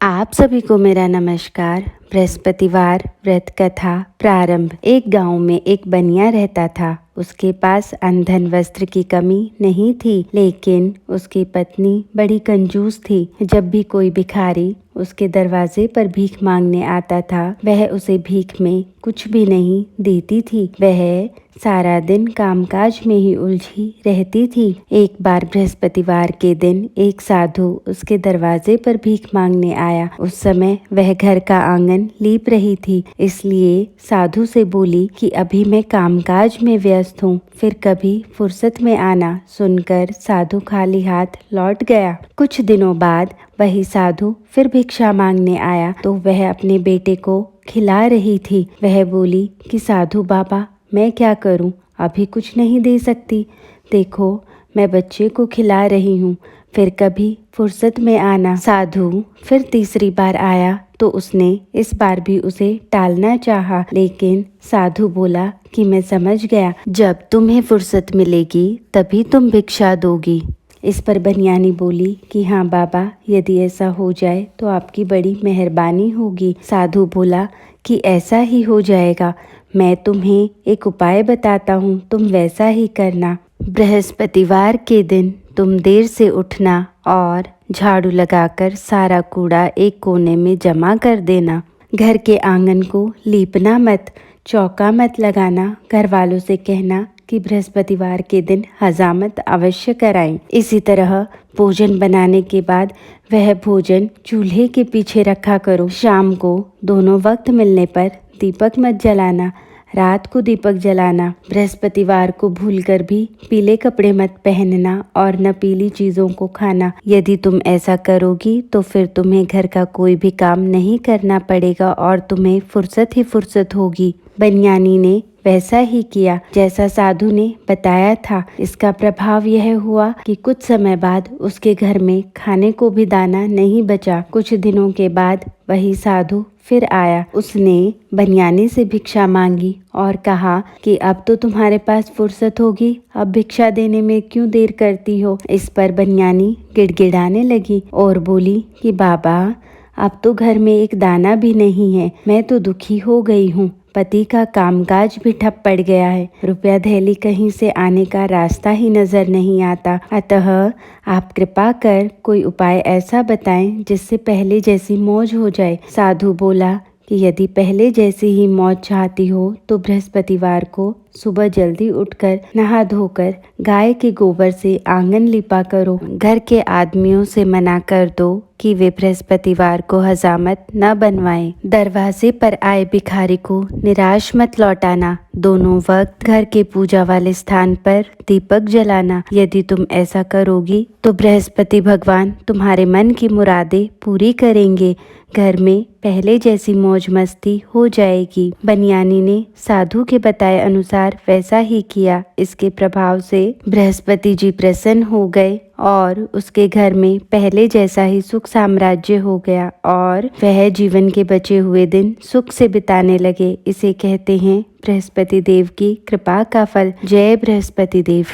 आप सभी को मेरा नमस्कार। बृहस्पतिवार व्रत कथा प्रारंभ। एक गांव में एक बनिया रहता था। उसके पास अन्न धन वस्त्र की कमी नहीं थी, लेकिन उसकी पत्नी बड़ी कंजूस थी। जब भी कोई भिखारी उसके दरवाजे पर भीख मांगने आता था, वह उसे भीख में कुछ भी नहीं देती थी। वह सारा दिन कामकाज में ही उलझी रहती थी। एक बार बृहस्पतिवार के दिन एक साधु उसके दरवाजे पर भीख मांगने आया। उस समय वह घर का आंगन लीप रही थी, इसलिए साधु से बोली कि अभी मैं कामकाज में व्यस्त हूँ, फिर कभी फुर्सत में आना। सुनकर साधु खाली हाथ लौट गया। कुछ दिनों बाद वही साधु फिर भिक्षा मांगने आया तो वह अपने बेटे को खिला रही थी। वह बोली कि साधु बाबा, मैं क्या करूं, अभी कुछ नहीं दे सकती। देखो, मैं बच्चे को खिला रही हूँ, फिर कभी फुर्सत में आना। साधु फिर तीसरी बार आया तो उसने इस बार भी उसे टालना चाहा, लेकिन साधु बोला कि मैं समझ गया, जब तुम्हें फुर्सत मिलेगी तभी तुम भिक्षा दोगी। इस पर बनियानी बोली कि हाँ बाबा, यदि ऐसा हो जाए तो आपकी बड़ी मेहरबानी होगी। साधु बोला कि ऐसा ही हो जाएगा, मैं तुम्हें एक उपाय बताता हूँ, तुम वैसा ही करना। बृहस्पतिवार के दिन तुम देर से उठना और झाड़ू लगाकर सारा कूड़ा एक कोने में जमा कर देना। घर के आंगन को लीपना मत, चौका मत लगाना। घर वालों से कहना कि बृहस्पतिवार के दिन हजामत अवश्य कराएं। इसी तरह भोजन बनाने के बाद वह भोजन चूल्हे के पीछे रखा करो। शाम को दोनों वक्त मिलने पर दीपक मत जलाना, रात को दीपक जलाना। बृहस्पतिवार को भूलकर भी पीले कपड़े मत पहनना और न पीली चीजों को खाना। यदि तुम ऐसा करोगी तो फिर तुम्हें घर का कोई भी काम नहीं करना पड़ेगा और तुम्हें फुर्सत ही फुर्सत होगी। बनियानी ने वैसा ही किया जैसा साधु ने बताया था। इसका प्रभाव यह हुआ कि कुछ समय बाद उसके घर में खाने को भी दाना नहीं बचा। कुछ दिनों के बाद वही साधु फिर आया। उसने बनियानी से भिक्षा मांगी और कहा कि अब तो तुम्हारे पास फुर्सत होगी, अब भिक्षा देने में क्यों देर करती हो। इस पर बनियानी गिड़गिड़ाने लगी और बोली कि बाबा, अब तो घर में एक दाना भी नहीं है, मैं तो दुखी हो गई हूँ। पति का कामकाज भी ठप पड़ गया है, रुपया धैली कहीं से आने का रास्ता ही नजर नहीं आता। अतः आप कृपा कर कोई उपाय ऐसा बताएं जिससे पहले जैसी मौज हो जाए। साधु बोला कि यदि पहले जैसी ही मौज चाहती हो तो बृहस्पतिवार को सुबह जल्दी उठकर नहा धोकर गाय के गोबर से आंगन लिपा करो। घर के आदमियों से मना कर दो कि वे बृहस्पतिवार को हजामत न बनवाएं। दरवाजे पर आए भिखारी को निराश मत लौटाना। दोनों वक्त घर के पूजा वाले स्थान पर दीपक जलाना। यदि तुम ऐसा करोगी तो बृहस्पति भगवान तुम्हारे मन की मुरादें पूरी करेंगे। घर में पहले जैसी मौज मस्ती हो जाएगी। बनियानी ने साधु के बताए अनुसार वैसा ही किया। इसके प्रभाव से बृहस्पति जी प्रसन्न हो गए और उसके घर में पहले जैसा ही सुख साम्राज्य हो गया और वह जीवन के बचे हुए दिन सुख से बिताने लगे। इसे कहते हैं बृहस्पति देव की कृपा का फल। जय बृहस्पति देव।